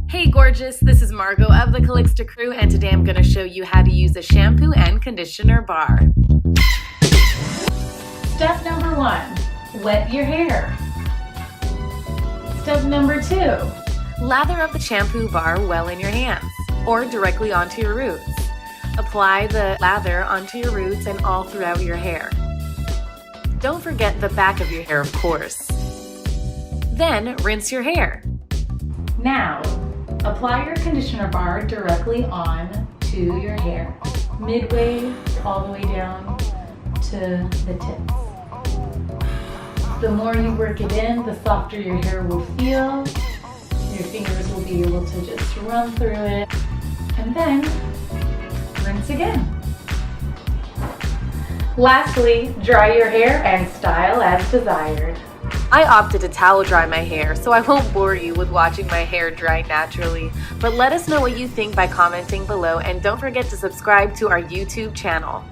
Hey gorgeous, this is Margot of the Calixta Crew, and today I'm going to show you how to use a shampoo and conditioner bar. Step number 1, wet your hair. Step number 2, lather up the shampoo bar well in your hands or directly onto your roots. Apply the lather onto your roots and all throughout your hair. Don't forget the back of your hair, of course. Then rinse your hair. Now, apply your conditioner bar directly on to your hair, midway all the way down to the tips. The more you work it in, the softer your hair will feel. Your fingers will be able to just run through it. And then, rinse again. Lastly, dry your hair and style as desired. I opted to towel dry my hair, so I won't bore you with watching my hair dry naturally. But let us know what you think by commenting below, and don't forget to subscribe to our YouTube channel.